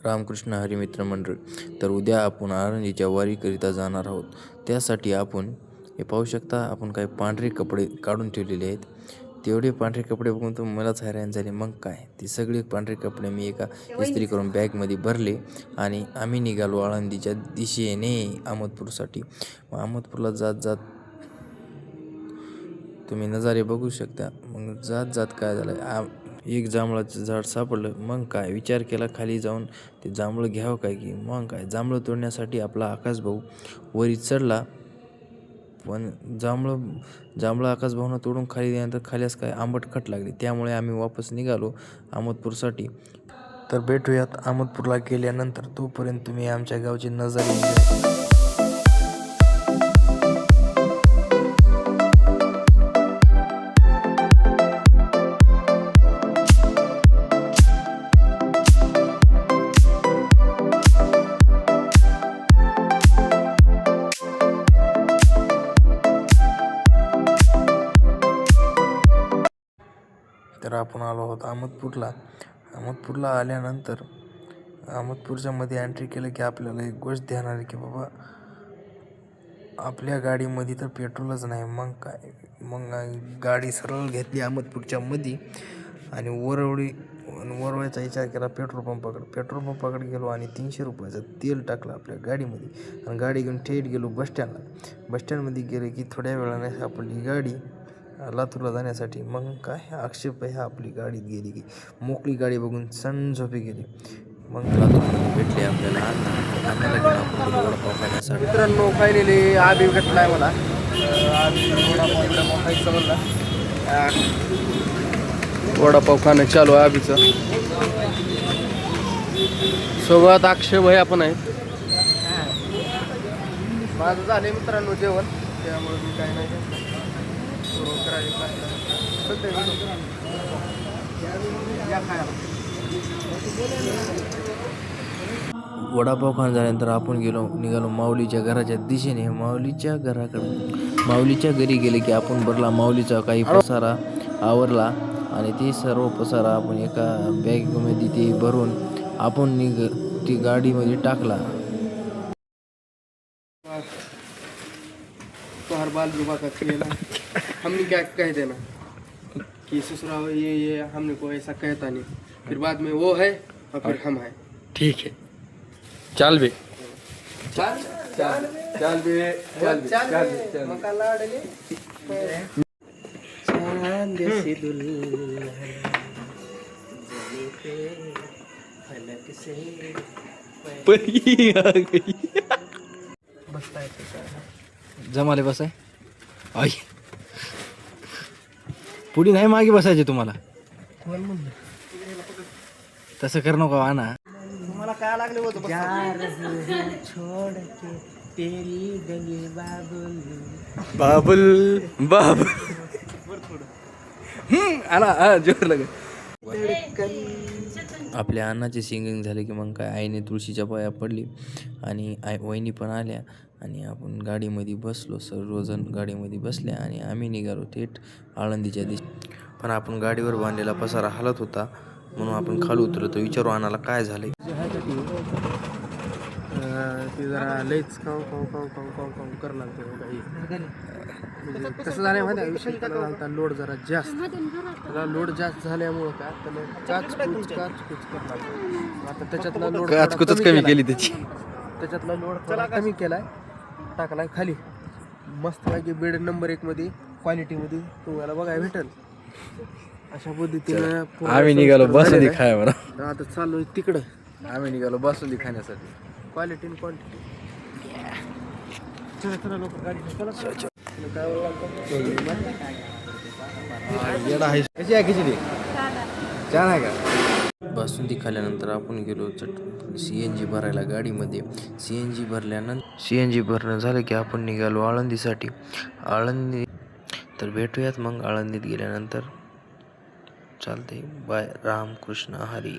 रामकृष्ण हरी मित्र मंडळ. तर उद्या आपण आळंदीच्या वारीकरिता जाणार आहोत. त्यासाठी आपण हे पाहू शकता, आपण काही पांढरे कपडे काढून ठेवलेले आहेत. तेवढे पांढरे कपडे बघून तर मलाच हैराण झाले. मग काय, ते सगळे पांढरे कपडे मी एका इस्त्री करून बॅगमध्ये भरले आणि आम्ही निघालो आळंदीच्या दिशेने अहमदपूरसाठी. अहमदपूरला जात जात तुम्ही नजारे बघू शकता. मग जात जात काय झालं, एक जांभळाचं झाड सापडलं. मग काय विचार केला खाली जाऊन ते जांभळं घ्यावं काय की. मग काय, जांभळं तोडण्यासाठी आपला आकाश भाऊ वरी चढला. पण जांभळं आकाश भाऊनं तोडून खाली गेल्यानंतर खाल्यास काय आंबट खट लागली. त्यामुळे आम्ही वापस निघालो अहमदपूरसाठी. तर भेटूयात अहमदपूरला गेल्यानंतर. तोपर्यंत तुम्ही आमच्या गावची नजारे enjoy. तर आपण आलो आहोत अहमदपूरला आल्यानंतर अहमदपूरच्या मध्ये एंट्री केलं की आपल्याला एक गोष्ट ध्यानात आली की बाबा, आपल्या गाडीमध्ये तर पेट्रोलच नाही. मग काय, मग गाडी सरळ घेतली अहमदपूरच्या मध्ये आणि वरवायचा विचार केला पेट्रोल पंपाकडे गेलो आणि 300 रुपयाचं तेल टाकलं आपल्या गाडीमध्ये आणि गाडी घेऊन थेट गेलो बसस्टँडमध्ये गेले की थोड्या वेळाने आपली गाडी लातूरला जाण्यासाठी. मग काय आक्षेप आहे, आपली गाडीत गेली की मोकळी गाडी बघून सण झोपे गेली. मग लातूरमध्ये भेटले आपल्याला आणायला घेऊन आपण वडापाव खाण्यासाठी. मित्रांनो फायनली आबी भेटलाय मला. आबी वडापाव एवढा मोठा म्हणला. वडापाव खाणं चालू आहे आबीचं. सोबत अक्षय भाई आपण आहे. माझं झालंय मित्रांनो जेवण, त्यामुळे मी काही नाही सुरू करायला. वडापाव खाऊन झाल्यानंतर आपण निघालो माऊलीच्या घराच्या दिशेने. माऊलीच्या घरी गेले की आपण भरला माऊलीचा काही पसारा आवरला आणि ते सर्व पसारा आपण एका बॅगमध्ये ते भरून आपण ती गाडीमध्ये टाकला. तो हर बाल जुबा का खेल है, हमने क्या कह देना कि ससुराल ये हमने को ऐसा कहता नहीं, फिर बाद में वो है और फिर हम है. ठीक है, चल बे मका लाडले चांद सी दुल्हन फलक से परी आ गई. बसता जमाले बसाय. आई पुढे नाही मागे बसायचे तुम्हाला. तसं कर नको आणा. तुम्हाला काय लागले होतं छोड के तेरी गली बाबुल बाबुल आणा जोर लगे. आपल्या अण्णाची सिंगिंग झाली की मग काय आईने तुळशीच्या पाया पडली आणि वहिनी पण आल्या आणि आपण गाडीमध्ये बसलो. सर्वजण गाडीमध्ये बसले आणि आम्ही निघालो थेट आळंदीच्या दिशेने. पण आपण गाडीवर बांधलेला पसारा हलत होता म्हणून आपण खाली उतरलो. तर विचारू अण्णाला काय झालंय. ते जरा लईच काव कर लागते म्हणजे कसं झालं माहिती आहे विषय. त्याला लोड जरा जास्त, त्याला लोड जास्त झाल्यामुळं काय त्याला काचकुच करणार. आता त्याच्यातला लोड काचकुचच कमी केली त्याची. त्याच्यातला लोड थोडा कमी केलाय, टाकलाय खाली. मस्त पैकी बेड नंबर 1 मध्ये क्वालिटीमध्ये तुम्हाला बघायला भेटेल. अशा पद्धतीनं आम्ही निघालो बसुंदी खाय बरं. आता चालू तिकडं. आम्ही निघालो बसुंदी खाण्यासाठी. Quality in quantity. चला लोक गाडी कशी आहे खिचडी? छान आहे का? बासुंदी खाल्ल्यानंतर आपण गेलो CNG भरायला गाडीमध्ये. CNG भरणं झालं की आपण निघालो आळंदीसाठी. तर भेटूयात मग आळंदीत गेल्यानंतर. चालते, बाय. रामकृष्ण हरी.